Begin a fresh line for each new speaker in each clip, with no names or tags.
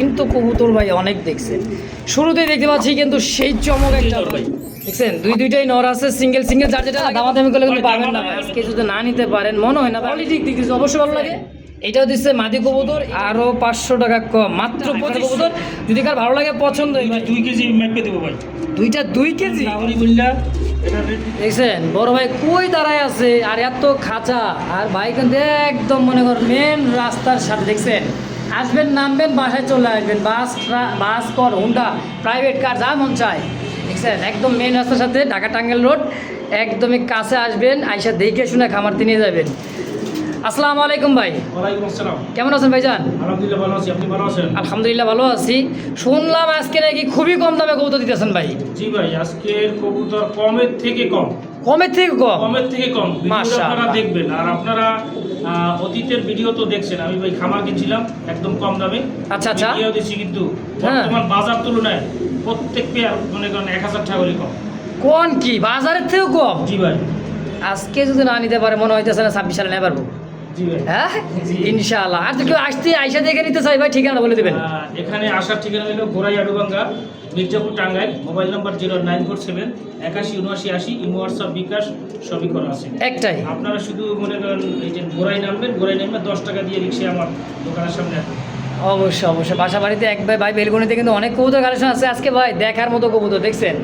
কিন্তু কবুতর ভাই অনেক দেখছেন, শুরুতেই দেখতে পাচ্ছি কিন্তু সেই চমক একটা ভাই দেখছেন। দুইটাই নর আছে, সিঙ্গেল যার যেটা দামাদামি করলে কিন্তু পাবেন না ভাই। আজকে যদি না নিতে পারেন মনে হয় না কোয়ালিটি দিতেছে, অবশ্যই ভালো লাগে। এটাও দিচ্ছে মাদি কবুতর, আরো 500 টাকা কম, মাত্র 25 কবুতর। যদি কার ভালো লাগে পছন্দ,
2 কেজি মেপে দেবো ভাই।
দুইটা 2 কেজি দেখছেন। বড় ভাই কই দাঁড়ায় আছে আর এত খাঁচা, আর ভাই কিন্তু একদম মনে করেন মেন রাস্তার সাথে দেখছেন। আসবেন, নামবেন, বাসায় চলে আসবেন, বাস কর, হুন্ডা, প্রাইভেট কার, যা মন চায় দেখছেন। একদম মেন রাস্তার সাথে, ঢাকা টাঙ্গাইল রোড, একদমই কাছে আসবেন, আইসা দেখে শুনে খামারতে নিয়ে যাবেন। আসসালামু আলাইকুম ভাই।
ওয়ালাইকুম আসসালাম।
কেমন আছেন ভাইজান?
আলহামদুলিল্লাহ ভালো আছি, আপনি ভালো আছেন?
আলহামদুলিল্লাহ ভালো আছি। শুনলাম আজকে নাকি খুবই কম দামে কবুতর দিতেছেন ভাই।
জি ভাই, আজকের কবুতর কমের থেকে কম।
কমের থেকে কম?
কমের থেকে কম। ভিডিও
মাশাআল্লাহ।
আপনারা দেখবেন, আর আপনারা অতীতের ভিডিও তো দেখছেন। আমি ভাই খামার কিনছিলাম একদম কম দামে।
আচ্ছা আচ্ছা।
ভিডিও দিচ্ছি, কিন্তু
হ্যাঁ।
বর্তমান বাজার তুলনায় প্রত্যেক পেয়ার মনে করেন 1000 টাকা করে কম।
কোন কি বাজারের থেকেও কম?
জি ভাই।
আজকে যদি না নিতে পারে মনে হইতেছে না 26 সালে নেই পারবো।
জি ভাই।
হ্যাঁ
জি।
ইনশাআল্লাহ। আর তো কেউ আইসা দেখে নিতে চাই ভাই, ঠিকানা বলে দেবেন।
এখানে আসার ঠিকানা হলো Gorai Adubanga, Mirzapur, Tangail. Mobile number 0947 81 79 80। Imo, WhatsApp, bKash সবই করা আছে।
একটাই।
আপনারা শুধু মনে করেন এই যে গোরাই নামবেন, গোরাই নামবে 10 টাকা দিয়ে রিক্সায় আমার দোকানের সামনে আসবেন।
অবশ্যই অবশ্যই। বাসা বাড়িতে এক ভাই বেলগনিতে কিন্তু অনেক কবুতর কালেকশন আছে আজকে ভাই, দেখার মতো কবুতর দেখছেন।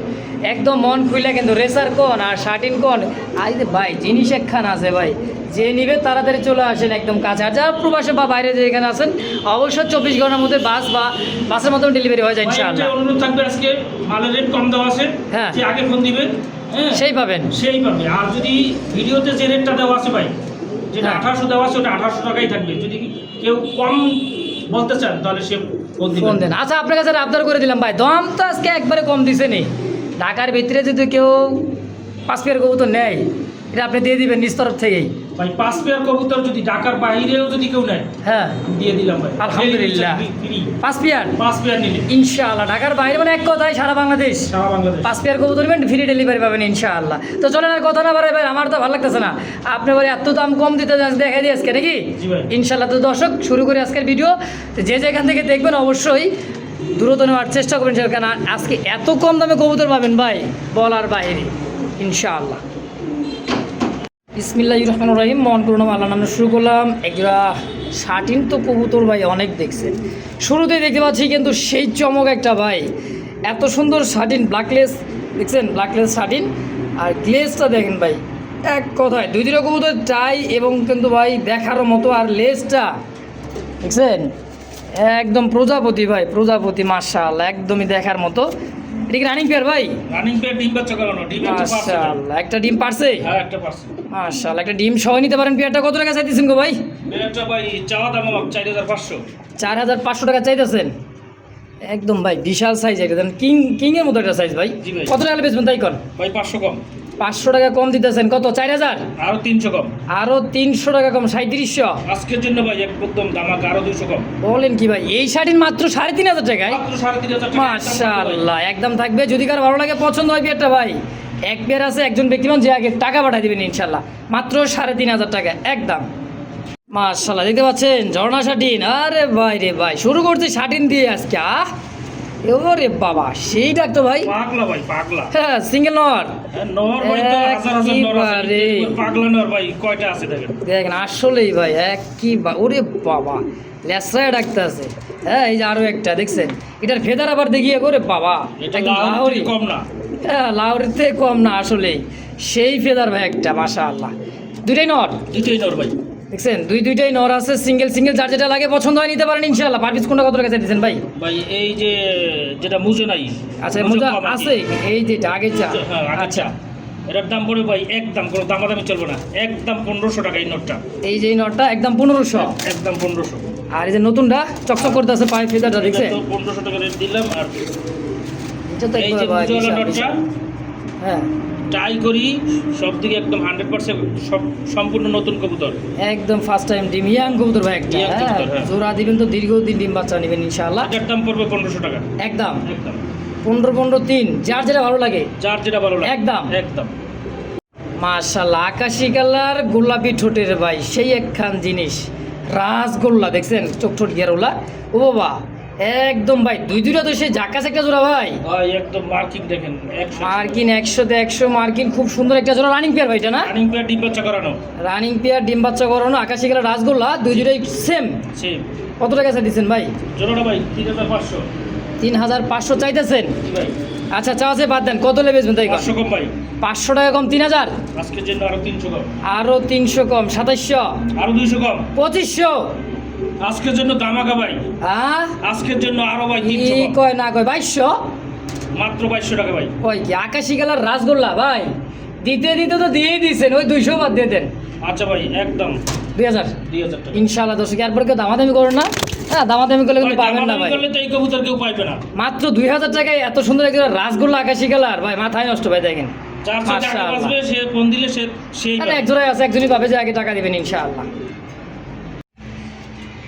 একদম মন খুইলা কিন্তু রেসার কোন আর শার্টিন কোন আজ ভাই জিনিস একখান আছে ভাই, যে নিবে তাড়াতাড়ি চলে আসেন একদম কাছে। আর যারা প্রবাসে বা বাইরে যে এখানে আছেন অবশ্যই 24 ঘন্টার মধ্যে বাসের মাধ্যমে ডেলিভারি হয়ে যায়
ভাই,
ইনশাআল্লাহ।
একটা অনুরোধ থাকবে, আজকে মালের রেট কম দেওয়া আছে।
হ্যাঁ।
যে আগে ফোন দিবেন, হ্যাঁ,
সেই পাবেন।
সেই পাবে। আর যদি ভিডিওতে যে রেটটা দেওয়া আছে ভাই, যেটা
হ্যাঁ।
1800 দেওয়া আছে, ওটা 1800 টাকাই থাকবে। যদি কেউ কম বলতে চান তাহলে সে ফোন
ফোন
দিবেন।
দেন। আচ্ছা আপনার কাছে আবদার করে দিলাম ভাই, দাম তো আজকে একবারে কম দিছে নি। ঢাকার ভিতরে যদি কেউ 5 পেয়ার কবুতর নেয়, এটা আপনি দিয়ে দিবেন নিজ তরফ থেকেই
ভাই 5 পেয়ার কবুতর যদি ঢাকার বাইরেও যদি কেউ নেয়,
হ্যাঁ
আমি দিয়ে দিলাম ভাই।
আলহামদুলিল্লাহ।
ফ্রি
5 পেয়ার
5 পেয়ার নিলে
ইনশাআল্লাহ। ঢাকার বাইরে মানে এক কথায় সারা বাংলাদেশ
সারা বাংলাদেশ
5 পেয়ার কবুতর নেবেন, ফ্রি ডেলিভারি পাবেন ইনশাআল্লাহ। তো চলেন আর কথা না বাড়াই ভাই, আমার তো ভালো লাগতেছে না। আপনি বলে এত দাম কম দিতে দেখাই দিয়ে আজকে নাকি?
জি ভাই।
ইনশাআল্লাহ। তো দর্শক শুরু করি আজকের ভিডিও। তো যে যেখান থেকে দেখবেন অবশ্যই দ্রুত নেওয়ার চেষ্টা করবেন, কারণ আজকে এত কম দামে কবুতর পাবেন ভাই বলার বাইরে ইনশাআল্লাহ। বিসমিল্লাহির রহমানির রহিম। মন করুন আল্লাহ নামে শুরু করলাম। একজোড়া শার্টিন তো কবুতর ভাই অনেক দেখছেন, শুরুতেই দেখতে পাচ্ছি কিন্তু সেই চমক একটা ভাই। এত সুন্দর শার্টিন, ব্ল্যাকলেস দেখছেন, ব্ল্যাকলেস শার্টিন। আর গ্লেসটা দেখেন ভাই, এক কথায় 2 কবুতর টাই এবং কিন্তু ভাই দেখার মতো। আর লেজটা দেখছেন একদম প্রজাপতি ভাই, প্রজাপতি, মাশাআল্লাহ, একদমই দেখার মতো। এটা কি রানিং পেয়ার ভাই?
রানিং পেয়ার, ডিম বাচ্চা করানো। ডিম বাচ্চা পারছে।
মাশাআল্লাহ, একটা ডিম পারছে?
হ্যাঁ, একটা পারছে।
মাশাআল্লাহ, একটা ডিম সহ নিতে পারেন। পেয়ারটা কত টাকা চাইতেছেন গো ভাই?
পেয়ারটা ভাই চাওয়া দাম আমার 4500।
4500 টাকা চাইতেছেন? একদম ভাই বিশাল সাইজ, এটা দেন কিং এর মতো একটা সাইজ ভাই।
জি ভাই।
কত টাকা বেচবেন তাই কর?
ভাই 500 কম।
500 টাকা কম দিতেছেন, কত? 4000?
আরো 300 কম।
আরো 300 টাকা কম, 3700।
আজকের জন্য ভাই একদম দামাকা, আরো 200 কম।
বলেন কি ভাই, এই শাড়ির মাত্র 3500 টাকায়?
মাত্র 3500 টাকা।
মাশাআল্লাহ, একদম থাকবে। যদি কার ভালো লাগে পছন্দ হয় পেয়ারটা ভাই, এক পেয়ার আছে, একজন ব্যক্তিমান যে আগে টাকা পাঠিয়ে দিবেন ইনশাআল্লাহ। মাত্র 3500 টাকা একদম। মাশাআল্লাহ, দেখতে পাচ্ছেন ঝর্ণা শাটিন। আরে ভাই রে ভাই, শুরু করছি শাটিন দিয়ে আজকে। ওরে বাবা, সেই ডাকতো ভাই।
পাগলা ভাই, পাগলা।
হ্যাঁ, সিঙ্গেল নর।
নর ভাই তো হাজার হাজার নর আছে,
একেবারে।
কিন্তু পাগলা নর ভাই কয়টা আছে দেখেন।
দেখেন আসলেই ভাই ওরে বাবা, লেসরায় ডাকতে আছে। হ্যাঁ, এই যে আরো একটা দেখছেন, এটার ফেদার আবার দেখিয়ে করে বাবা,
এটা
একদম
লাহোরি
লাহোরি।
কম না।
হ্যাঁ, লাহোরির থেকে কম না আসলেই, সেই ফেদার ভাই একটা, মাশাআল্লাহ। দুইটাই নর?
দুইটাই নর ভাই।
দেখছেন দুইটাই নর আছে, সিঙ্গেল যার যেটা লাগে পছন্দ হয় নিতে পারেন ইনশাআল্লাহ। পার পিস কোনটা কত টাকা চাইতেছেন ভাই?
ভাই এই যে যেটা মুজে নাই।
আচ্ছা,
মুজে
মোজা
কম আর কি।
আছে, এই যেটা আগে চা।
হ্যাঁ, আচ্ছা।
আচ্ছা,
এটার দাম পড়বে ভাই একদম, কোনো দামাদামি চলবে না, একদম 1500 টাকা এই নোটটা।
এই যে এই নটটা একদম 1500।
একদম 1500।
আর এই যে নতুনটা চকচক করতে আছে পায়ে ফেদারটা, দেখছেন?
এটা তো 1500 টাকা রেট দিলাম। আর
এটা তো
এই যে
একবার ভাই
মুজেওয়ালা
বিশাল,
নোটটা
বিশাল। হ্যাঁ,
ট্রাই করি সব দিকে একদম 100% সম্পূর্ণ নতুন কবুতর।
একদম ফার্স্ট টাইম ডিম, ইয়াং কবুতর ভাই একটা।
Young
হ্যাঁ,
কবুতর, হ্যাঁ।
জোড়া দিবেন তো দীর্ঘদিন ডিম বাচ্চা নেবেন ইনশাআল্লাহ।
এটার দাম পড়বে 1500 টাকা
একদম
একদম।
15 3, যার যেটা ভালো লাগে
যার যেটা ভালো লাগে
একদম।
একদম।
মাশাআল্লাহ, আকাশি কালার গোলাপি ঠোঁটের ভাই সেই একখান জিনিস, রাসগোল্লা দেখছেন, চোখ ঠোঁট গিয়ারোলা। ও বাবা, একদম ভাই দুইটা তো সেই জাক্কাস একটা জোড়া ভাই।
ভাই একদম মার্কিং দেখেন 100
মার্কিন 100-তে 100 মার্কিন, খুব সুন্দর একটা জোড়া রানিং পেয়ার ভাই এটা না?
রানিং পেয়ার ডিম বাচ্চা করানো
রানিং পেয়ার ডিম বাচ্চা করানো আকাশি কালার রাসগোল্লা, দুইটাই সেম।
সেম।
কত টাকা চাইতেছেন ভাই?
জোড়াটা ভাই 3500।
3500 চাইতেছেন?
জি ভাই।
আচ্ছা চাওয়া বাদ দেন, কত লে বেচবেন তাই?
500 কম ভাই।
500 টাকা কম 3000,
আজকের জন্য আরো 300 কম।
আরো 300 কম 2700,
আরো 200 কম।
2500।
আজকের জন্য দামাকা ভাই।
হ্যাঁ
আজকের জন্য আরো ভাই
কি
300 কম।
কয় না কয় 2200?
মাত্র 2200 টাকা ভাই।
কয় কি আকাশি কালার রাসগোল্লা ভাই, দিতে দিতে তো দিয়েই দিয়েছেন, ওই 200 বাদ দিয়ে দেন।
আচ্ছা ভাই একদম
2000
2000 টাকা।
ইনশাআল্লাহ। দর্শক এরপর কেউ দামাদামি করো না, হ্যাঁ দামাদামি করলে কিন্তু পাবেন না ভাই।
করলে তো এই কবুতর কেউ পাইবে না।
মাত্র 2000 টাকায় এত সুন্দর একটা রাসগোল্লা আকাশি কালার ভাই, মাথায় নষ্ট ভাই দেখেন।
যার সাথে টাকা
মাশাআল্লাহ।
বাঁচবে সে ফোন দিলে সেই
তাহলে এক জোড়ায় আছে, একজনই পাবে যে আগে টাকা দিবেন ইনশাআল্লাহ।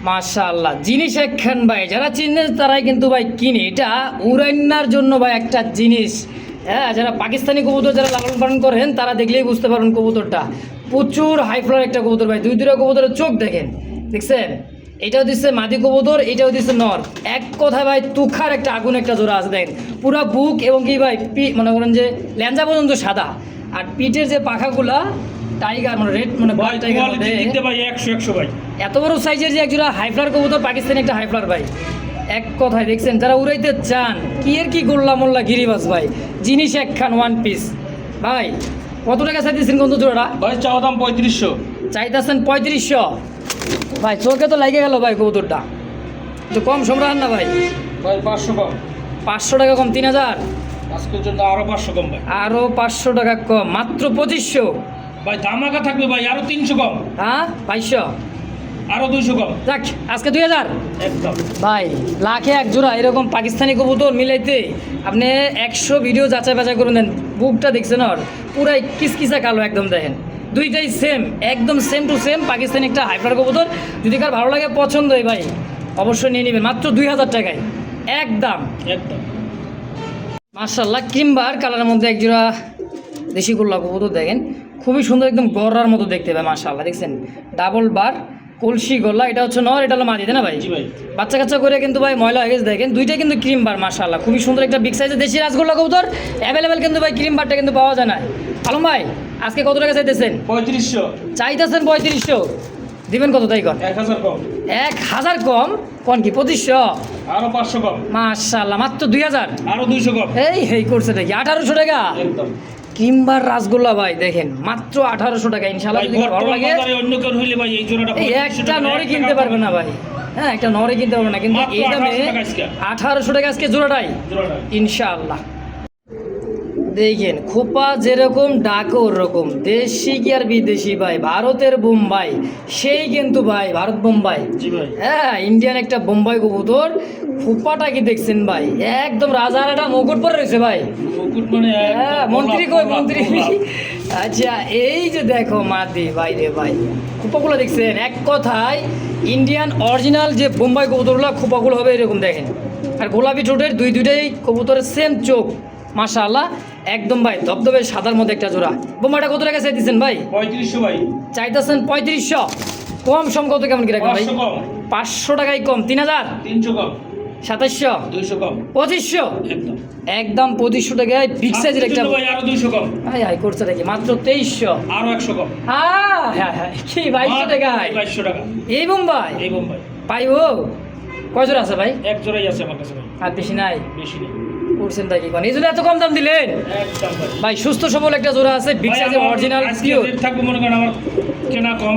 মাশাআল্লাহ, জিনিস একখান ভাই, যারা চিনে তারাই কিন্তু ভাই কিনে। এটা উড়ান্নার জন্য ভাই একটা জিনিস। হ্যাঁ, যারা পাকিস্তানি কবুতর যারা লালন পালন করেন তারা দেখলেই বুঝতে পারবেন কবুতরটা প্রচুর হাই ফ্লার একটা কবুতর ভাই। দুইটা কবুতরের চোখ দেখেন, দেখছেন? এটাও দিচ্ছে মাদি কবুতর, এটাও দিচ্ছে নর। এক কথায় ভাই তুখার একটা আগুন একটা জোড়া আছে দেখেন। পুরা বুক এবং কি ভাই মনে করেন যে ল্যাঞ্জা পর্যন্ত সাদা, আর পিঠের যে পাখাগুলা টাইগার মানে রেড মানে
ভাই
ব্ল্যাক টাইগার
কোয়ালিটি দিতে ভাই 100 ভাই।
এত বড় সাইজের যে একজোড়া হাইফ্লার কবুতর, পাকিস্তানি একটা হাইফ্লার ভাই। এক কথায় দেখছেন, যারা উড়াইতে চান কি এর কি গোল্লা মোল্লা গিরিবাস ভাই, জিনিস একখান ওয়ান পিস ভাই। কত টাকা চাইতেছেন কোন জোড়া?
ভাই চাওয়া দাম 3500।
চাইতেছেন 3500 ভাই, চোখে তো লাগে গেল ভাই কবুতরটা। একটু কম সম রাখান না ভাই।
ভাই 500 কম।
500 টাকা কম 3000,
আজকের জন্য আরো 500 কম ভাই।
আরো 500 টাকা কম মাত্র 2500
ভাই ধামাকা থাকবে ভাই, আরো 300 কম।
হ্যাঁ 2200,
আরো 200 কম।
যাক আজকে 2000
একদম
ভাই। লাখে এক জোড়া এরকম পাকিস্তানি কবুতর মিলাইতে আপনি 100 ভিডিও যাচাই বাছাই করে নেন। বুকটা দেখছেন ওর পুরাই কিসকিসা কালো একদম দেখেন, দুইটাই সেম, একদম সেম টু সেম পাকিস্তানি একটা হাইফ্লার কবুতর। যদি কার ভালো লাগে পছন্দ হয় ভাই অবশ্যই নিয়ে নেবেন মাত্র 2000 টাকায় একদম।
একদম
মাশাআল্লাহ, ক্রিমবার কালারের মধ্যে এক জোড়া দেশি গোল্লা কবুতর দেখেন, খুবই সুন্দর একদম গড়ার মতো দেখতে পাবে। মাশাআল্লাহ দেখছেন, ডাবল বার কলসি গলা, এটা হচ্ছে নর, এটা হলো মাদি, তাই না ভাই?
জি ভাই।
বাচ্চা কাচ্চা করে কিন্তু ভাই ময়লা হয়ে গেছে দেখেন, দুইটাই কিন্তু ক্রিম বার। মাশাআল্লাহ খুবই সুন্দর একটা বিগ সাইজের দেশি রাসগোল্লা কবুতর অ্যাভেলেবেল কিন্তু ভাই, ক্রিম বারটা কিন্তু পাওয়া যায় না। আলম ভাই আজকে কত টাকা চাইতেছেন?
3500।
চাইতেছেন 3500, দিবেন কত তাই কর?
1000 কম।
1000 কম কোন কি 2500?
আরো 500 কম।
মাশাআল্লাহ মাত্র 2000।
আরো 200 কম।
এই করছে নাকি 1800 টাকা
একদম
ক্রিমবার রাসগোল্লা ভাই দেখেন, মাত্র 1800 টাকা। ইনশাআল্লাহ
ভাই
যদি কারো ভালো
বর্তমান
লাগে
বাজারে অন্য কেউ হইলে ভাই এই জোড়াটা
এই
3500
একটা
টাকা,
নরে
1
কিনতে
টাকা
পারবে না ভাই। হ্যাঁ একটা নরে কিনতে পারবে না, কিন্তু
মাত্র
এই দামে
1800 টাকা আজকে।
1800 টাকা আজকে জোড়াটাই
জোড়াটা।
ইনশাআল্লাহ। দেখেন খোপা যেরকম ডাকে ওরকম, দেশি কি আর বিদেশি ভাই, ভারতের বোম্বাই সেই কিন্তু ভাই, ভারত বোম্বাই।
জি ভাই।
হ্যাঁ ইন্ডিয়ান একটা বোম্বাই কবুতর, খোপাটা কি দেখছেন ভাই, একদম রাজার একটা মুকুট পরে রয়েছে ভাই।
মুকুট মানে
হ্যাঁ
একদম
মন্ত্রী
গোলাপ,
কই
গোলাপ,
মন্ত্রী?
গোলাপ।
আচ্ছা এই যে দেখো মাদি ভাই রে ভাই, খোপাগুলো দেখছেন? এক কথায় ইন্ডিয়ান অরিজিনাল যে বোম্বাই কবুতরগুলো খোপাগুলো হবে এরকম দেখেন, আর গোলাপি ঠোঁটের দুইটাই কবুতরের সেম চোখ। মাশাআল্লাহ একদম ভাই ধবধবে সাদার মধ্যে একটা জোড়া। বোম্বাইটা কত টাকা চাইতেছেন ভাই?
3500 ভাই।
চাইতেছেন 3500, কম সম কত কেমন কি রাখবেন ভাই?
500 কম।
500 টাকাই কম 3000,
300 কম।
2700,
200 কম।
2500,
একদম
একদম 2500 টাকায় বিগ সাইজের একটা।
ভাই আরো 200 কম।
হাই হাই করছে নাকি মাত্র 2300।
আরো 100 কম।
হ্যাঁ হ্যাঁ কি 2200 টাকায়
2200 টাকা।
এই বোম্বাই
এই বোম্বাই
পাইবো? কয় জোড়া আছে ভাই?
এক জোড়াই আছে আমার কাছে ভাই,
আর বেশি নাই
বেশি নেই।
করছেন তাই কি কোন এই জন্য এত কম দাম দিলেন
একদম ভাই।
ভাই? সুস্থ সবল একটা জোড়া আছে বিগ
ভাই,
সাইজের
আমার
অরিজিনাল
আজকে
পিওর।
রেট থাকবে মনে করেন আমার কেনা কম,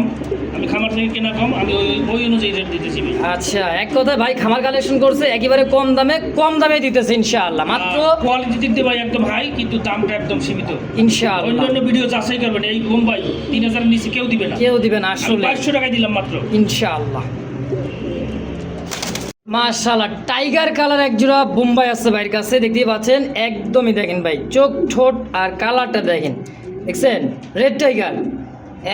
আমি খামার থেকে কেনা কম, আমি ওই অনুযায়ী রেট দিতেছি ভাই।
আচ্ছা এক কথায় ভাই খামার কালেকশন করছে একেবারে কম দামে দিতেছে ইনশাআল্লাহ মাত্র।
কোয়ালিটি দিতে ভাই একদম হাই, কিন্তু দামটা একদম সীমিত।
ইনশাআল্লাহ
অন্যান্য ভিডিও যাচাই করবেন, এই বোম্বাই 3000 এর নিচে কেউ দিবে না।
কেউ দিবেন
আমি
আসলে
2200 টাকায় দিলাম মাত্র।
ইনশাআল্লাহ। মাশাআল্লাহ টাইগার কালার এক জোড়া বোম্বাই আছে ভাইয়ের কাছে, দেখতেই পাচ্ছেন একদমই দেখেন ভাই, চোখ ঠোঁট আর কালারটা দেখেন, দেখছেন রেড টাইগার।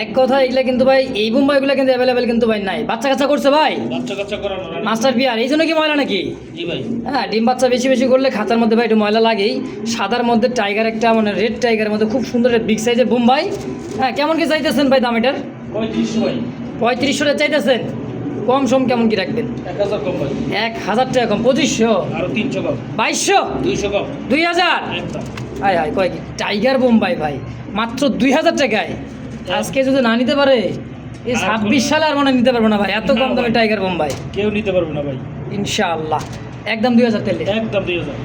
এক কথা এগুলা কিন্তু ভাই এই বোম্বাইগুলো কিন্তু অ্যাভেলেবেল কিন্তু ভাই নাই। বাচ্চা কাচ্চা করছে ভাই,
বাচ্চা কাচ্চা করানো রানী।
মাস্টার পিয়ার, এই জন্য কি ময়লা নাকি?
জি ভাই।
হ্যাঁ ডিম বাচ্চা বেশি বেশি করলে খাঁচার মধ্যে ভাই একটু ময়লা লাগেই। সাদার মধ্যে টাইগার একটা মানে রেড টাইগারের মধ্যে খুব সুন্দর বিগ সাইজের বোম্বাই। হ্যাঁ কেমন কি চাইতেছেন ভাই দাম এটার?
3500 ভাই।
3500 টাকা চাইতেছেন? কম সম কেমন কি রাখবেন?
1000 কম ভাই,
1000 টাকা কম, 2500,
আরো 300 কম,
2200,
200 কম,
2000।
একদম
আয় আয় কয় কি টাইগার বোম্বাই ভাই, মাত্র 2000 টাকায়। আজকে যদি না নিতে পারে এই 26 সালে আর মনে হয় নিতে পারবো না ভাই, এত কম
না
দামে
ভাই।
টাইগার বোম্বাই।
কেউ নিতে পারবে না ভাই,
ইনশাআল্লাহ একদম 2000 তেলে।
একদম 2000।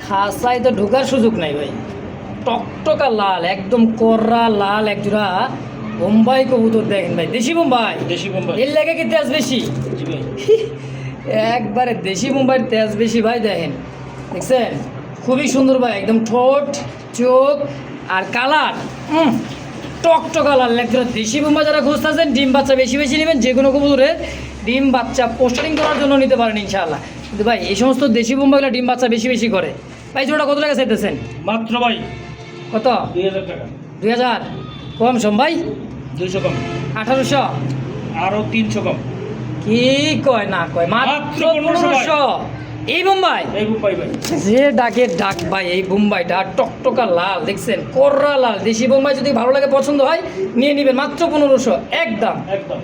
খাসায় তো ঢোকার সুযোগ নাই ভাই, টকটকা লাল, একদম কররা লাল একজোড়া বোম্বাই কবুতর দেখেন ভাই, দেশি বোম্বাই।
দেশি বোম্বাই,
এর লেগে কি তেজ বেশি?
জি ভাই,
একবারে দেশি মুম্বাইয়ের তেজ বেশি ভাই, দেখেন দেখছেন, খুবই সুন্দর ভাই, একদম ঠোঁট চোখ আর কালার টকটকা লাল একদম দেশি মুম্বাই। যারা খুঁজতেছেন ডিম বাচ্চা বেশি বেশি নেবেন, যে কোনো কবুতরের ডিম বাচ্চা পোস্টারিং করার জন্য নিতে পারেন ইনশাআল্লাহ। কিন্তু ভাই এই সমস্ত দেশি মুম্বাইগুলো ডিম বাচ্চা বেশি বেশি করে। ভাই জোড়া কত টাকা চাইতেছেন?
মাত্র ভাই
কত?
2000 টাকা,
2000 কম সম ভাই,
200 কম,
1800।
আরো 300 কম,
কি কয় না কয়, মাত্র
মাত্র
1500। এই বোম্বাই
এই বোম্বাই ভাই,
যে ডাকে ডাক ভাই, এই বোম্বাইটা টকটকা লাল দেখছেন, কররা লাল দেশি বোম্বাই। যদি ভালো লাগে পছন্দ হয় নিয়ে নেবেন, মাত্র 1500 একদম।
একদম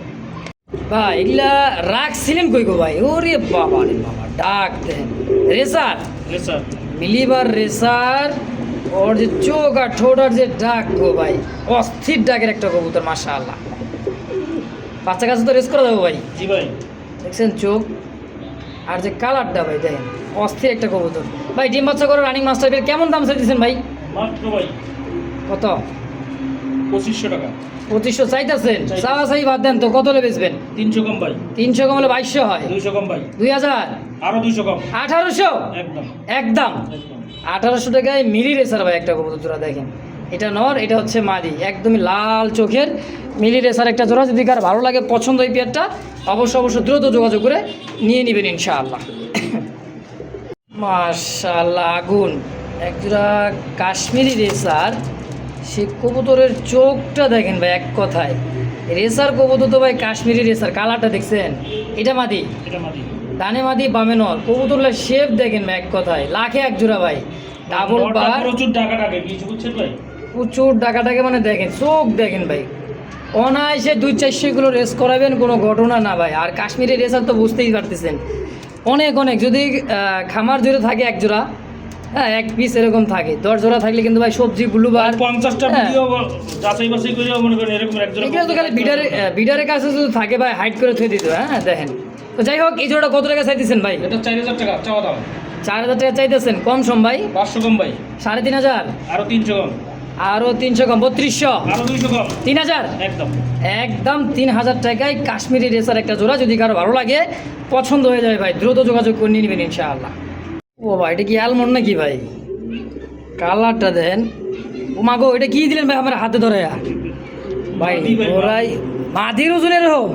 ভাই এগুলা রাখছিলেন কই গো ভাই? ওরে বাবা রে বাবা, ডাক দেন রেসার,
রেসার,
মিলিবার রেসার। ওর যে চোখ আর ঠোঁট আর যে ডাক গো ভাই, অস্থির ডাকের একটা কবুতর মাশাআল্লাহ। বাচ্চা কাছে তো রেস করা যাবো ভাই,
জি ভাই,
দেখছেন চোখ আর যে কালারটা ভাই দেখেন, অস্থির একটা কবুতর ভাই। ডিম বাচ্চা করে রানিং মাস্টার পেয়ার কেমন দাম চাইতেছেন ভাই?
মাত্র ভাই
কত?
2500 টাকা,
2500 চাইতেছেন?
চাইতেছি।
চাওয়া চাই বাদ দেন তো, কত হলে বেচবেন?
300 কম ভাই,
300 কম হলে 2200 হয়,
200 কম ভাই,
2000,
আরো 200 কম,
1800
একদম
একদম।
একদম
1800 টাকায় মিলি রেসার ভাই একটা কবুতর জোড়া দেখেন, এটা নর, এটা হচ্ছে মাদি, একদমই লাল চোখের মিলি রেসার একটা জোড়া। যদি কার ভালো লাগে পছন্দ এই পেয়ারটা, অবশ্যই দ্রুত যোগাযোগ করে নিয়ে নেবেন ইনশাআল্লাহ। মাশাআল্লাহ আগুন একজোড়া কাশ্মীরি রেসার। সে কবুতরের চোখটা দেখেন ভাই, এক কথায় রেসার কবুতর তো ভাই কাশ্মীরি রেসার। কালারটা দেখছেন, এটা মাদি,
এটা মাদি,
ডানে মাদি বামে নর। কবুতরের শেপ দেখেন ভাই, এক কথায় লাখে এক জোড়া ভাই, ডাবল
নরটা
বার,
প্রচুর টাকা টাকা কিছু বুঝছেন ভাই,
প্রচুর ডাকাটাকে মানে দেখেন চোখ দেখেন ভাই, অনায়াসে 200-400 কিলো রেস করাবেন, কোনো ঘটনা না ভাই। আর কাশ্মীরি রেসার তো বুঝতেই পারতেছেন, অনেক অনেক যদি খামার জুড়ে থাকে এক জোড়া, হ্যাঁ এক পিস এরকম থাকে, 10 জোড়া থাকলে কিন্তু ভাই সবজি ব্লুবার
50টা
হ্যাঁ।
ভিডিও যাচাই বাছাই করে মনে করেন এরকম এক জোড়া
এগুলো তো খালি বিডারের কাছে যদি থাকে ভাই হাইড করে থুয়ে দিত। হ্যাঁ দেখেন, তো যাই হোক এই জোড়া কত টাকা চাইতেছেন ভাই?
এটা 4000 টাকা চাওয়া দাম,
4000 টাকা চাইতেছেন, কম সম ভাই,
500 কম ভাই,
3500,
আরো 300 কম,
আরও 300 কম, 3200,
আরো 200 কম,
3000
একদম
একদম। 3000 টাকায় কাশ্মীরি রেসার একটা জোড়া। যদি কারো ভালো লাগে পছন্দ হয়ে যাবে ভাই, দ্রুত যোগাযোগ করে নিয়ে নেবেন ইনশাআল্লাহ। ও ভাই এটা কি অ্যালমন্ড নাকি ভাই? কালারটা দেন, ও মাগো এটা কি দিলেন ভাই আমার হাতে ধরে? ভাই
মাদি ভাই,
ওরাই মাদির ওজনের এরকম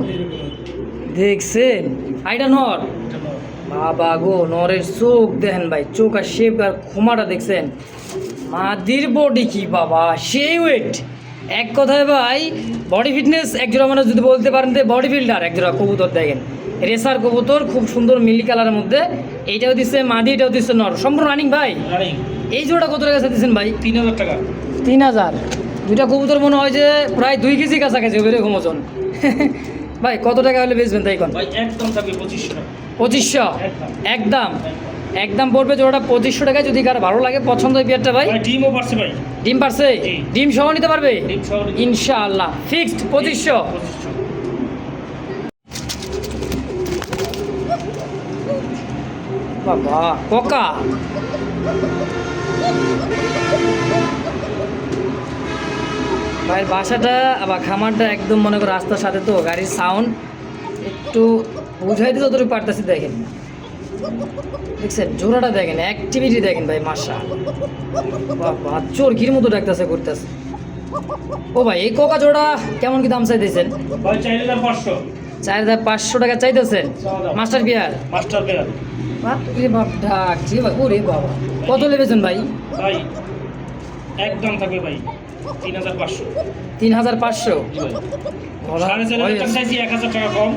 দেখছেন? আইটা নর,
এটা নাও।
বাবা গো, নরের চোখ দেখেন ভাই, চোখ আর শেপ আর খুমাটা দেখছেন। মাদির বডি কি বাবা, সেই ওয়েট, এক কথায় ভাই বডি ফিটনেস একজোড়া মানে যদি বলতে পারেন যে বডি বিল্ডার একজোড়া কবুতর দেখেন, রেসার কবুতর খুব সুন্দর মিলি কালারের মধ্যে। এইটাও দিচ্ছে মাদি, এটাও দিচ্ছে নর, সম্পূর্ণ রানিং ভাই।
রানিং
এই জোড়া কত টাকা দিচ্ছেন ভাই?
3000 টাকা,
3000। দুইটা কবুতর মনে হয় যে প্রায় 2 কেজি কাছাকাছি হবে এরকম ওজন। ভাই কত টাকা হলে বেচবেন তাই কোন?
ভাই একদম থাকবে 2500 টাকা,
2500
একদম
একদম একদম পড়বে জোড়াটা 2500 টাকায়। যদি কার ভালো লাগে পছন্দ এই পেয়ারটা ভাই,
ভাই ডিমও পারছে ভাই,
ডিম পারছে,
জি।
ডিম সহ নিতে পারবে
ডিম সহ নিতে-
ইনশাআল্লাহ, ফিক্সড 2500।
2500
বাবা কোকা ভাইয়ের বাসাটা আবার খামারটা একদম মনে করো রাস্তার সাথে, তো গাড়ির সাউন্ড একটু বুঝাইতে যতটুকু পারতেছি। দেখেন দেখছেন জোড়াটা দেখেন, অ্যাক্টিভিটি দেখেন ভাই, মাসা বাবা চোরকির মতো ডাকতেছে করতেছে। ও ভাই এই কোকা জোড়া কেমন কি দাম চাইতেছেন?
ভাই 4500,
4500 টাকা চাইতেছেন, মাস্টার বিয়ার।
মাস্টার পেয়ার
বাপরে বাপ ডাকছে ভাই, ওরে বাবা কত লেবেছেন ভাই?
ভাই একদম থাকবে ভাই 3500,
3500।
জি ভাই 4500 টাকা চাইছি, 1000 টাকা কম,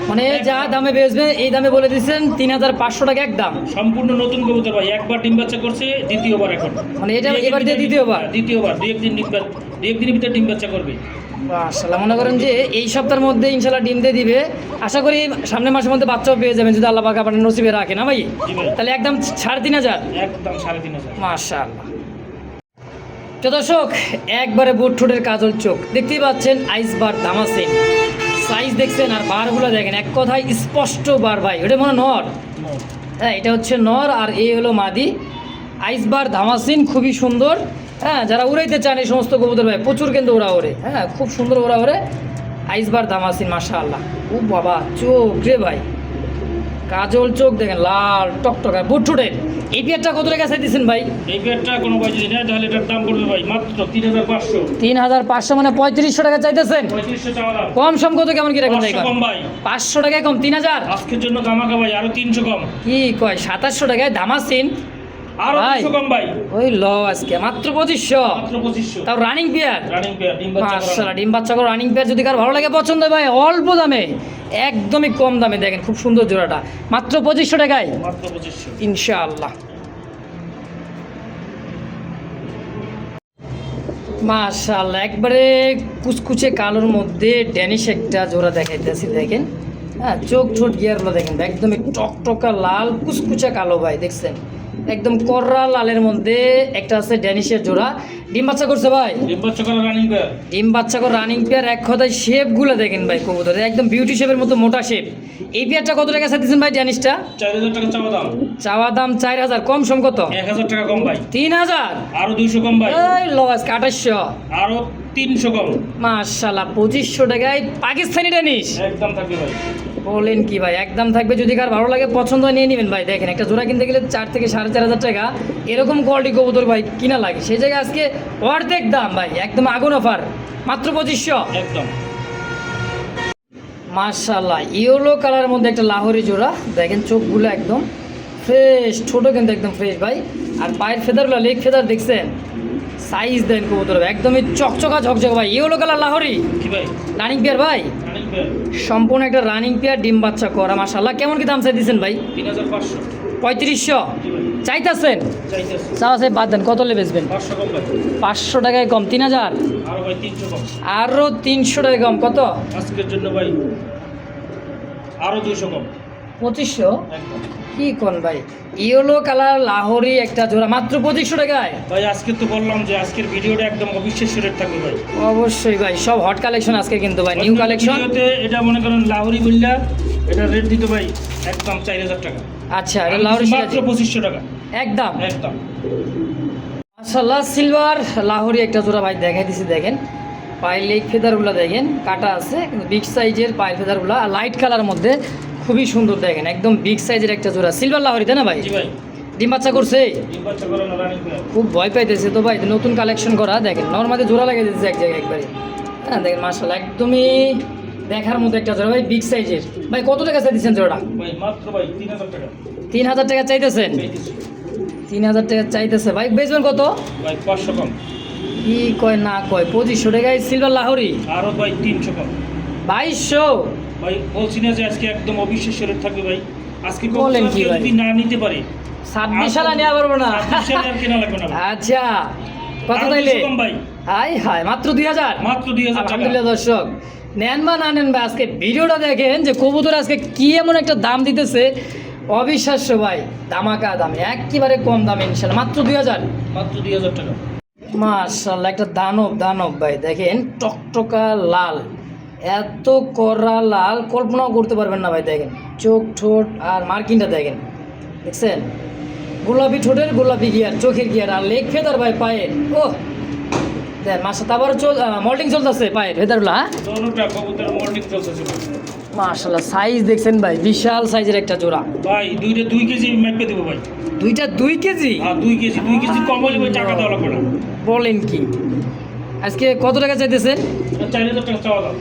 মানে যা দামে বেচবেন এই দামে বলে দিচ্ছেন 3500 টাকা একদম।
সম্পূর্ণ নতুন কবুতর ভাই, একবার ডিম বাচ্চা করছে, দ্বিতীয়বার এখন
মানে এটা এবার দিয়ে দ্বিতীয়বার?
দ্বিতীয়বার, দুই একদিনের ভিতরে ডিম বাচ্চা করবে।
মাশাআল্লাহ, মনে করেন যে এই সপ্তাহের মধ্যে ইনশাল্লাহ ডিম দিয়ে দিবে। আশা করি সামনের মাসের মধ্যে বাচ্চাও পেয়ে যাবেন যদি আল্লাহ পাক আপনার নসিবে রাখে, না ভাই?
জি ভাই।
তাহলে একদম 3,500।
একদম 3,500।
মাশাআল্লাহ। তো দর্শক, একবারে বুট ঠোঁটের কাজল চোখ দেখতেই পাচ্ছেন, আইসবার দামাসিন সাইজ দেখছেন আর বারগুলো দেখেন, এক কথায় স্পষ্ট বার ভাই। ওটা মনে হয় নর, হ্যাঁ এটা হচ্ছে নর আর এই হলো মাদি। আইসবার ধামাসিন খুবই সুন্দর। হ্যাঁ, যারা উড়াইতে চান এই সমস্ত কবুতর ভাই প্রচুর কিন্তু ওরা ওরে, হ্যাঁ খুব সুন্দর ওরা ওরে। আইসবার ধামাসিন মাশাআল্লাহ। ও বাবা, চোখ রে ভাই, কাজল চোখ দেখেন, লাল টকটকা বুট ঠোঁটের। এই পেয়ারটা কত টাকা চাইতেছেন ভাই?
এই পেয়ারটা কোনো ভাই যদি নেয় তাহলে এটার দাম পড়বে ভাই মাত্র 3,500।
3,500 মানে 3,500 টাকা চাইতেছেন।
3500 চাওয়া দাম।
কম সম কত কেমন কি রাখেন ভাই?
500 কম ভাই।
500 টাকায় কম, 3,000।
আজকের জন্য ধামাকা ভাই, আরো 300 কম।
কি কয়, 2700 টাকায় ধামাসিন
আরো
ভাই।
200 কম ভাই।
ওই ল আজকে মাত্র 2500,
মাত্র 2500।
তাও রানিং পেয়ার।
রানিং পেয়ার, ডিম বাচ্চা করা।
মাশাআল্লাহ, ডিম বাচ্চা করে রানিং পেয়ার। যদি কার ভালো লাগে পছন্দ হয় ভাই, অল্প দামে, একদমই কম দামে দেখেন, খুব সুন্দর জোড়াটা মাত্র 2500 টাকায়
মাত্র 2500।
ইনশাআল্লাহ। মাশাআল্লাহ, একবারে কুচকুচে কালোর মধ্যে ড্যানিশ একটা জোড়া দেখাইতেছি দেখেন। হ্যাঁ, চোখ ঠোঁট গিয়ারগুলো দেখেন একদমই টকটকা লাল কুচকুচে কালো ভাই, দেখছেন একদম কররা লালের মধ্যে একটা আছে ড্যানিশের জোড়া। ডিম বাচ্চা করছে ভাই,
ডিম বাচ্চা করা রানিং পেয়ার।
ডিম বাচ্চা করে রানিং পেয়ার। এক কথায় শেপগুলো দেখেন ভাই কবুতরের, একদম বিউটি শেপের মতো মোটা শেপ। এই পেয়ারটা কত টাকা চাইতেছেন ভাই ড্যানিশটা?
4,000 টাকা চাওয়া দাম।
চাওয়া দাম 4,000, কম সম কত?
1,000 টাকা কম ভাই।
3,000।
আরো 200 কম ভাই।
এই লস 2800।
আরো 300 কম।
মাশাআল্লাহ, 2500 টাকায় পাকিস্তানি ড্যানিশ।
একদম থাকবে ভাই।
বলেন কি ভাই, একদম থাকবে। যদি কার ভালো লাগে পছন্দ হয় নিয়ে নেবেন ভাই। দেখেন একটা জোড়া কিনতে গেলে 4 থেকে 4,500 টাকা এরকম কোয়ালিটি কবুতর ভাই কিনা লাগে, সেই জায়গায় আজকে অর্ধেক দাম ভাই, একদম আগুন অফার, মাত্র 2500।
একদম।
মাশাআল্লাহ, ইয়েলো কালারের মধ্যে একটা লাহোরি জোড়া দেখেন, চোখগুলো একদম ফ্রেশ, ছোটো কিন্তু একদম ফ্রেশ ভাই। আর পায়ের ফেদারগুলো, লেগ ফেদার দেখছেন, সাইজ দেন কবুতর ভাই, একদমই চকচকা ঝকঝক ভাই। ইয়েলো কালার লাহোরি
কি ভাই?
রানিং পেয়ার ভাই,
রানিং পেয়ার।
সম্পূর্ণ একটা রানিং পেয়ার, ডিম বাচ্চা করা। মাশাআল্লাহ, কেমন কি দাম চাই দিচ্ছেন ভাই?
3,500।
3500
জি ভাই।
চাইতেছেন?
চাইতেছি।
চাওয়া চাই বাদ দেন, কত বেচবেন?
500 কম ভাই।
500 টাকায় কম, 3,000।
আরো ভাই 300 কম।
আরও 300 টাকায় কম, কত?
আজকের জন্য ভাই আরো 200 কম।
2500।
একদম
কি কোন ভাই, ইয়েলো কালার লাহোরি একটা জোড়া মাত্র 2500 টাকায়।
ভাই। আজকে তো বললাম যে আজকের ভিডিওটা একদম অবিশ্বাস্য রেট থাকবে ভাই।
অবশ্যই ভাই, সব হট কালেকশন আজকে কিন্তু ভাই, নিউ কালেকশন।
ভিডিওতে এটা মনে করেন লাহোরি বললা, এটা রেট দিতে ভাই একদম 4,000 টাকা।
আচ্ছা, এটা লাহোরি
মাত্র 2500 টাকা।
একদম।
একদম।
মাশাআল্লাহ, সিলভার লাহোরি একটা জোড়া ভাই দেখাই দিছি দেখেন। পায়ের লেগ ফেদারগুলো দেখেন, কাটা আছে কিন্তু বিগ সাইজের পায়ের ফেদারগুলো, আর লাইট কালার মধ্যে খুবই সুন্দর দেখেন, একদম বিগ সাইজের একটা জোড়া সিলভার লাহোরি, তাই না ভাই?
জি ভাই।
ডিম বাচ্চা করছে,
ডিম বাচ্চা করানো রানিং পেয়ার।
খুব ভয় পাইতেছে তো ভাই, নতুন কালেকশন করা দেখেন, নর্মালি জোড়া লাগিয়ে দিতেছে এক জায়গায় একবারে। হ্যাঁ দেখেন মাশাআল্লাহ, একদমই দেখার মতো একটা জোড়া ভাই, বিগ সাইজের। ভাই কত টাকা চাইতেছেন জোড়াটা?
ভাই মাত্র ভাই 3,000 টাকা।
3,000 টাকা চাইতেছেন?
চাইতেছি।
3,000 টাকা চাইতেছে ভাই, বেচবেন কত?
ভাই 500 কম।
কি কয় না কয়, 2500 টাকায় সিলভার লাহোরি।
আরো ভাই 300 কম।
2200।
ভাই বলছি না যে আজকে একদম অবিশ্বাস্য রেট থাকবে ভাই। আজকে
বলেন কি ভাই?
যদি না নিতে পারে
26 সালে নেওয়া পারবো না।
26 সালে আর কেনা লাগবে না ভাই।
আচ্ছা, কত
আরো
তাইলে?
200 কম ভাই।
হাই হাই, মাত্র 2000।
মাত্র 2000 টাকা।
আলহামদুলিল্লাহ দর্শক, নেন বা না নেন ভাই, আজকে ভিডিওটা দেখেন যে কবুতর আজকে কি এমন একটা দাম দিতেছে, অবিশ্বাস্য ভাই, দামাকা দামে, একেবারে কম দামে ইনশাল্লাহ, মাত্র 2000।
মাত্র 2000 টাকা।
মাশাআল্লাহ, একটা দানব দানব ভাই দেখেন, টকটকা লাল, এত কড়া লাল কল্পনাও করতে পারবেন না ভাই। দেখেন চোখ ঠোঁট আর মার্কিনটা দেখেন, দেখছেন গোলাপি ঠোঁটের গোলাপি গিয়ার, চোখের গিয়ার, আর লেগ ফেদার ভাই পায়ের। ও দেখ মাসা, তারপরে মল্টিং চলতেছে পায়ের ফেদারগুলো। হ্যাঁ
দোনোটা কবুতর মল্টিং চলতেছে ভাই।
মাশাআল্লাহ, সাইজ দেখছেন ভাই, বিশাল সাইজের একটা জোড়া।
ভাই দুইটা 2 কেজি মেপে দেবো ভাই।
দুইটা 2 কেজি?
হ্যাঁ 2 কেজি। 2 কেজি কম হলে ভাই টাকা দেওয়া লাগবে না।
বলেন কি, আজকে কত টাকা চাইতেছেন?
4,000 টাকা চাওয়া দাম।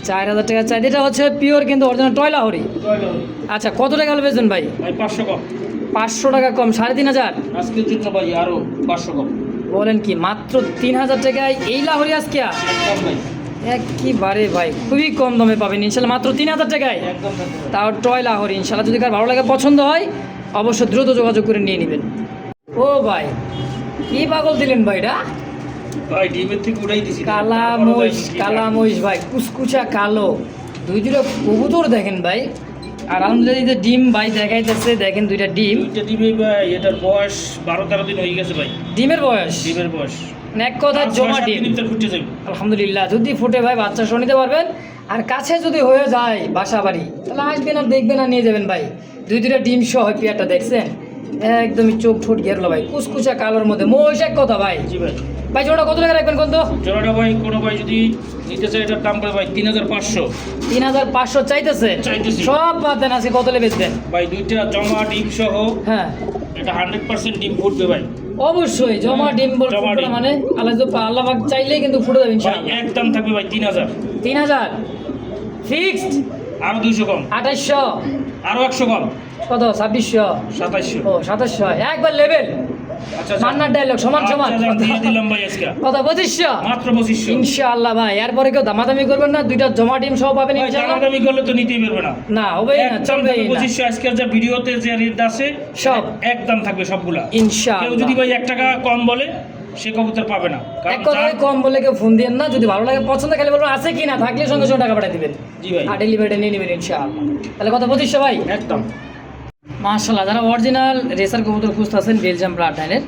4,000 টাকা চাই। এটা হচ্ছে পিওর কিন্তু অরিজিনাল টয় লাহোরি। আচ্ছা, কত টাকা হলে বেচবেন ভাই?
ভাই 500 কম।
500 টাকা কম, 3,500।
আজকের জন্য ভাই আরো 500 কম।
বলেন কি, মাত্র 3,000 টাকায় এই লাহোরি আজকে?
একদম ভাই।
একবারে ভাই খুবই কম দামে পাবেন ইনশাল্লাহ, মাত্র 3,000 টাকায়।
একদম থাকবে ভাই।
তাও টয় লাহোরি ইনশাল্লাহ। যদি কার ভালো লাগে পছন্দ হয় অবশ্যই দ্রুত যোগাযোগ করে নিয়ে নেবেন। ও ভাই, কি পাগল দিলেন ভাই এটা?
ভাই ডিমের থেকে উড়াই দিছি
কালা মহিষ ভাই কুচকুচা কালো দুইটা কবুতর দেখেন ভাই। আর আলহামদুলিল্লাহ ডিম ভাই দেখাইতেছে, দেখেন দুইটা ডিম।
দুইটা ডিমে ভাই এটার বয়স 12-13 দিন হয়ে গেছে ভাই।
ডিমের বয়স মানে এক কথা জমা ডিম।
ফুটে যাবে
আলহামদুলিল্লাহ, যদি ফুটে ভাই বাচ্চা সহ নিতে পারবেন। আর কাছে যদি হয়ে যায় বাসা বাড়ি তাহলে আসবেন আর দেখবেন আর নিয়ে যাবেন ভাই। দুইটা ডিম সহ পেয়ারটা দেখছেন, একদমই চোখ ঠোঁট ঘেরলো ভাই, কুচকুচা কালোর মধ্যে মহিষ এক কথা ভাই।
জি ভাই।
ভাই জোড়া কত টাকা রাখবেন কোন তো?
জোড়াটা ভাই কোনো ভাই যদি নিতে চায় এটার দাম পড়ে ভাই 3500।
3500 চাইতেছে? সব বাদ দেন, আজকে কত লেবেচ দেন
ভাই? দুইটা জমা ডিম সহ।
হ্যাঁ,
এটা 100% ডিম ফুটবে ভাই।
অবশ্যই জমা ডিম বলতে মানে আল্লাহ পাক চাইলেই কিন্তু ফুটে যাবে ইনশাআল্লাহ।
একদম থাকবে ভাই 3000।
3000 ফিক্সড?
আরো 200 কম।
2800?
আরো 100 কম।
কত? 2600?
2700।
ও 2700, একবার লেভেল।
আচ্ছা
মান্নার ডায়লগ সমান সমান
দিয়ে দিলাম ভাই আজকে।
কত? 2500?
মাত্র 2500
ইনশাআল্লাহ ভাই। এরপরে কেউ দামাদামি করবেন না, দুইটা জমা ডিম সহ পাবেন
ভাই।
ইনশাআল্লাহ।
দামাদামি করলে তো নিতেই পারবে না।
না হবে না, চলবে না।
2500 আজকের যে ভিডিওতে যে রেট আছে
সব
একদম থাকবে সবগুলা।
ইনশাআল্লাহ।
কেউ যদি ভাই 1 টাকা কম বলে সে কবুতর পাবে না।
এক কথায় কম বলে কেউ ফোন দিয়েন না, যদি ভালো লাগে পছন্দ খালি বলবেন আছে কি না, থাকলে সঙ্গে সঙ্গে টাকা পাঠিয়ে দিবেন।
জি ভাই।
আর ডেলিভারিটা নিয়ে নেবেন ইনশাআল্লাহ। তাহলে কত? 2500 ভাই।
একদম
মাশাআল্লাহ, যারা অরিজিনাল রেসার কবুতর খুঁজতেছেন বেলজিয়াম ব্লাড লাইনের,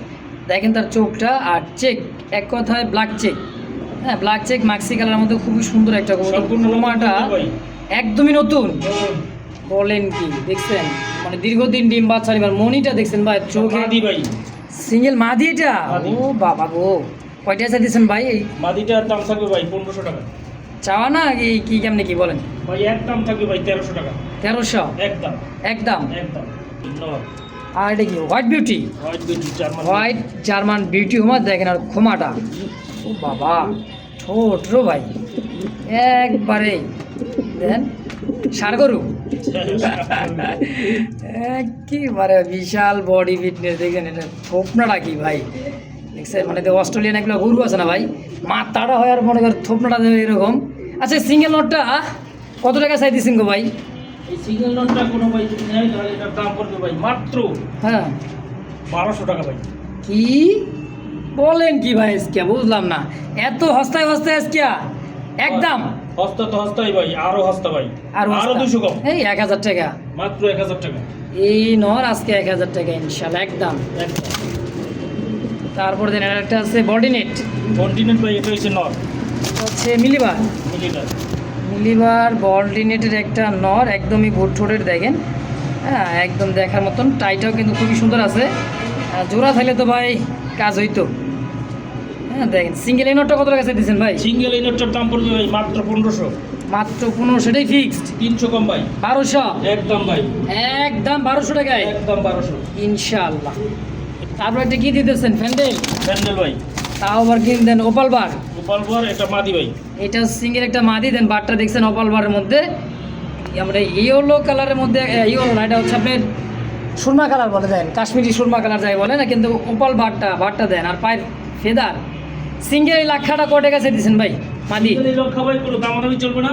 দেখেন তার চোখটা আর চেক, এক কথায় ব্ল্যাক চেক। হ্যাঁ, ব্ল্যাক চেক মাক্সি কালারের মধ্যে খুবই সুন্দর একটা কবুতর। রোমাটা একদমই নতুন। বলেন কি, দেখছেন মানে দীর্ঘদিন ডিম বাচ্চা নিবার মনিটা দেখছেন ভাই, চোখে
মাদি ভাই।
সিঙ্গেল মাদি এটা? ও বাবা গো, কয়টা চাই দিচ্ছেন ভাই? এই
মাদিটার দাম থাকবে ভাই 1500 টাকা।
চাওয়া না কি কেমনে কি বলেন
ভাই? একদম থাকবে ভাই 1300 টাকা।
1300?
একদম
একদম।
একদম।
আর এটা কি white beauty? White German beauty হোমা, দেখেন আর খোমাটা, ও বাবা ঠোঁট রো ভাই একবারে দেন সার গরু একেবারে বিশাল বডি ফিটনেস। দেখেন এটা থোপনাটা কি ভাই, দেখছেন মানে অস্ট্রেলিয়ান এগুলো গরু আছে না ভাই, মাথাটা হয় আর মনে করেন থোপনাটা এরকম। আচ্ছা, সিঙ্গেল নোটটা কত টাকা চাই দিচ্ছেন গো ভাই?
এই সিঙ্গেল নোটটা কোনো ভাই যদি নেয় তাহলে এটার দাম পড়বে ভাই মাত্র
হ্যাঁ
1200 টাকা ভাই।
কি বলেন কি ভাই? আজকে বুঝলাম না, এত হস্তায় আজকে একদম
হস্তা তো হস্তাই ভাই, আরো হস্তা ভাই, আরো 200 কম।
এই 1000 টাকা
মাত্র 1000 টাকা।
এই নর আজকে 1000 টাকা ইনশাআল্লাহ একদম। তারপর দেন একটা আছে বডিনেট।
কন্টিনেন্ট ভাই, এটা হচ্ছে নর,
হচ্ছে মিলিবার।
মিলিটার
মিলিবার বডিনেটের একটা নর, একদমই ভোট ঠোঁটের দেখেন। হ্যাঁ, একদম দেখার মতন, টাইটাও কিন্তু খুবই সুন্দর আছে। জোড়া থাকলে তো ভাই কাজ হইতো। হ্যাঁ দেখেন, সিঙ্গেল এই নোটটা কত টাকা দিচ্ছেন ভাই?
সিঙ্গেল এই নোটটার দাম পড়বে ভাই মাত্র 1500।
মাত্র 1500? এটাই ফিক্সড?
300 কম ভাই।
1200?
একদম ভাই,
একদম 1200 টাকায়
একদম 1200
ইনশাআল্লাহ। তারপর একটা কি দিতেছেন? ফ্যান্ডেল।
ফ্যান্ডেল ভাই,
তাও আবার কি দেন? ওপাল বার।
গোপাল বার, এটা মাদি ভাই।
এটা সিঙ্গেল একটা মাদি দেন, বারটা দেখছেন ওপাল বারের মধ্যে, আমরা ইয়েলো কালারের মধ্যে, ইয়েলো না, এটা হচ্ছে আপনার সুরমা কালার বলে দেন, কাশ্মীরি সুরমা কালার যাই বলে না, কিন্তু ওপাল বারটা দেন। আর পায়ের ফেদার সিঙ্গেল এই লাখাটা কটে গেছে দিচ্ছেন ভাই মাদি?
এই লক্ষ্য ভাই কোনো দামাদামি চলবে না,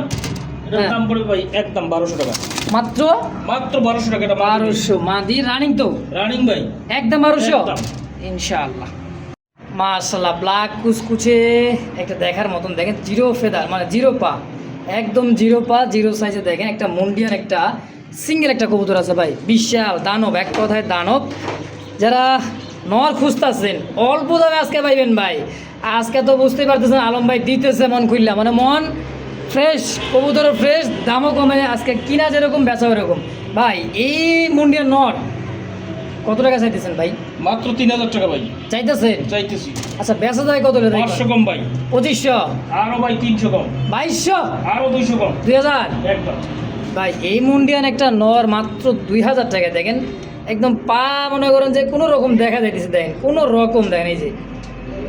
এটার দাম পড়বে ভাই একদম 1200 টাকা।
মাত্র
1200 টাকা। এটা
1200 মাদি রানিং তো?
রানিং ভাই,
একদম 1200
একদম।
ইনশাআল্লাহ। মাশাআল্লাহ, ব্ল্যাক কুচকুচে একটা দেখার মতন, দেখেন জিরো ফেদার মানে জিরো পা, একদম জিরো পা, জিরো সাইজে দেখেন একটা মুন্ডিয়ান একটা সিঙ্গেল একটা কবুতর আছে ভাই, বিশাল দানব, এক কথায় দানব। যারা নর খুঁজতেছেন অল্প দামে আজকে পাইবেন ভাই। আজকে তো বুঝতেই পারতেছেন আলম ভাই দিতেছে মন খুললা, মানে মন ফ্রেশ, কবুতর ফ্রেশ, দামও কমে, আজকে কিনা যেরকম বেচা ওরকম ভাই। এই মুন্ডিয়ান নর কত টাকা চাইতেছেন ভাই?
মাত্র 3000 টাকা ভাই
চাইতেছেন?
চাইতেছি।
আচ্ছা, বেচা যায় কত?
500 কম ভাই।
2500?
আরো ভাই 300 কম।
2200?
আরো 200 কম।
2000?
একদম
ভাই এই মুন্ডিয়ান একটা নর মাত্র 2000 টাকা, দেখেন একদম পা মনে করেন যে কোনো রকম দেখা যাইতেছে, দেখেন কোনো রকম দেখেন, এই যে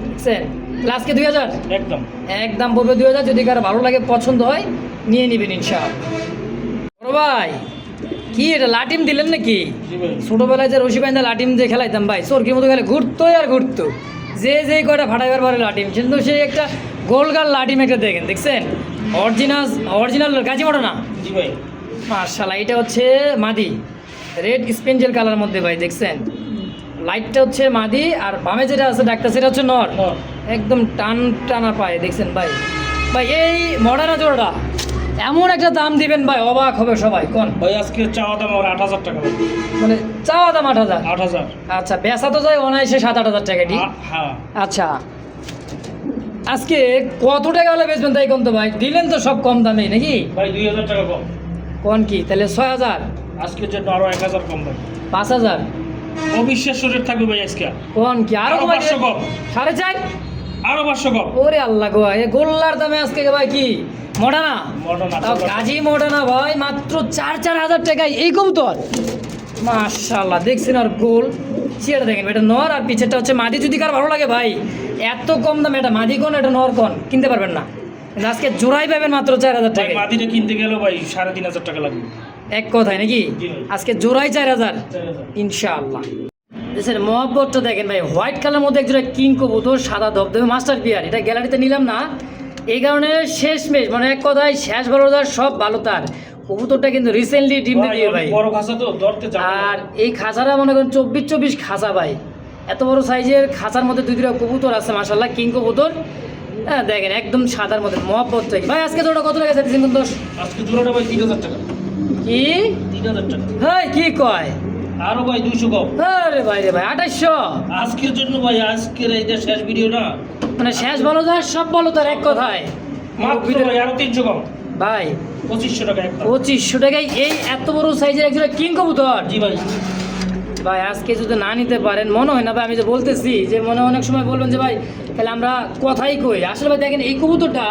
বুঝছেন, লাস্টকে 2000
একদম
একদম পড়বে 2000। যদি কারো ভালো লাগে পছন্দ হয় নিয়ে নেবেন ইনশাআল্লাহ। বড় ভাই কি এটা লাটিম দিলেন নাকি?
জি ভাই।
ছোটবেলায় যে রশি বাইন্দা লাটিম দিয়ে খেলাইতাম ভাই, চোরকির মতো খেলে ঘুরতো আর ঘুরতো, যে কয়টা ফাটাইবার পরে লাটিম, কিন্তু সেই একটা গোলগাল লাটিম একটা দেখেন, দেখছেন অরিজিনাল গাছি মোটা না?
জি ভাই।
মাশাআল্লাহ, এটা হচ্ছে মাদি, রেড স্পেঞ্জেল কালার মধ্যে ভাই, দেখছেন লাইটটা হচ্ছে মাদি, আর বামে যেটা আছে ডাক্তার সেটা হচ্ছে নর। একদম টান টানা পায় দেখছেন ভাই। ভাই এই মডার্না জোড়াটা এমন একটা দাম দিবেন ভাই, অবাক হবে সবাই। কোন
ভাই আজকে চাওয়া দাম আমার 8,000 টাকা ভাই।
মানে চাওয়া দাম 8,000?
8,000।
আচ্ছা, বেচা তো যায় অনায়াসে 7-8 হাজার টাকা ঠিক?
হ্যাঁ।
আচ্ছা, আজকে কত টাকা হলে বেচবেন তাই কোন তো ভাই? দিলেন তো সব কম দামে নাকি?
ভাই 2,000 টাকা কম।
কোন কি তাহলে 6,000?
আজকের জন্য আরো 1,000 কম ভাই।
5,000?
অবিশ্বাস্য রেট থাকবে ভাই আজকে।
কোন কি আরো
আরো
কমাই
500 কম।
4.5?
আরো 500 কম।
ওরে আল্লাহ গো, এ গোল্লার দামে আজকে ভাই কি মডার্না?
মডার্না
তাও কাজী মডার্না ভাই মাত্র 4,000 টাকায় এই কবুতর। মাশাআল্লাহ, দেখছেন আর গোল চেয়ারটা দেখেন, এটা নর আর পিছেরটা হচ্ছে মাদি। যদি কার ভালো লাগে ভাই, এত কম দামে এটা মাদি কোন এটা নর কোন কিনতে পারবেন না, কিন্তু আজকে জোড়াই পাবেন মাত্র 4,000
ভাই
টাকায়।
মাদিটা কিনতে গেল ভাই 3,500 টাকা লাগবে।
এক কথায় নাকি?
জি ভাই।
আজকে জোড়াই 4,000
4,000।
ইনশাআল্লাহ। দেখছেন মহব্বতটা দেখেন ভাই, হোয়াইট কালার মধ্যে একজোড়া কিং কবুতর, সাদা ধবধবে মাস্টার পিয়ার। এটা গ্যালারিতে নিলাম না এই কারণে, শেষমেশ মানে এক কথায় শেষ ভালো তার সব ভালো তার। কবুতরটা কিন্তু রিসেন্টলি ডিম দিয়ে ভাই,
বড় খাঁচা তো ধরতে যাবে।
আর এই খাঁচাটা মনে করেন 24 খাঁচা ভাই, এত বড় সাইজের খাঁচার মধ্যে 2-2টা কবুতর আছে মাশাআল্লাহ, কিং কবুতর। হ্যাঁ দেখেন একদম সাদার মধ্যে মহব্বত থেকে ভাই। আজকে তোটা কত টাকা চাইছেন দোষ?
আজকে জোড়াটা ভাই 3,000 টাকা।
কি
3,000 টাকা।
হ্যাঁ কি কয়?
আরো ভাই 200 কম।
আরে ভাই রে ভাই 2,800?
আজকের জন্য ভাই, আজকের এইটা শেষ ভিডিও না।
মানে শেষ ভালো তার সব ভালো তার এক কথায়।
মাত্র ভাই আরো 300 কম।
ভাই
2,500 টাকা একটা।
2,500 টাকায় এই এত বড় সাইজের একজোড়া কিং কবুতর।
জি ভাই।
ভাই আজকে যদি না নিতে পারেন, মনে হয় না ভাই, আমি যে বলতেছি যে মনে হয় অনেক সময় বলবেন যে ভাই তাহলে আমরা কথাই কই। আসলে ভাই দেখেন এই কবুতরটা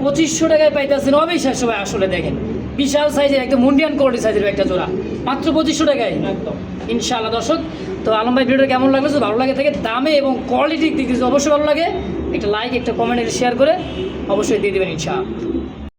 2,500 টাকায় পাইতেছেন, অবিশ্বাস্য ভাই। আসলে দেখেন বিশাল সাইজের একটা মুন্ডিয়ান কোয়ালিটি সাইজের একটা জোড়া মাত্র 2,500 টাকায়।
একদম।
ইনশাআল্লাহ দর্শক, তো আলম ভাই ভিডিওটা কেমন লাগলো? যদি ভালো লাগে থাকে দামে এবং কোয়ালিটির দিক দিয়ে অবশ্যই ভালো লাগে, একটা লাইক একটা কমেন্ট শেয়ার করে অবশ্যই দিয়ে দেবেন ইনশাআল্লাহ।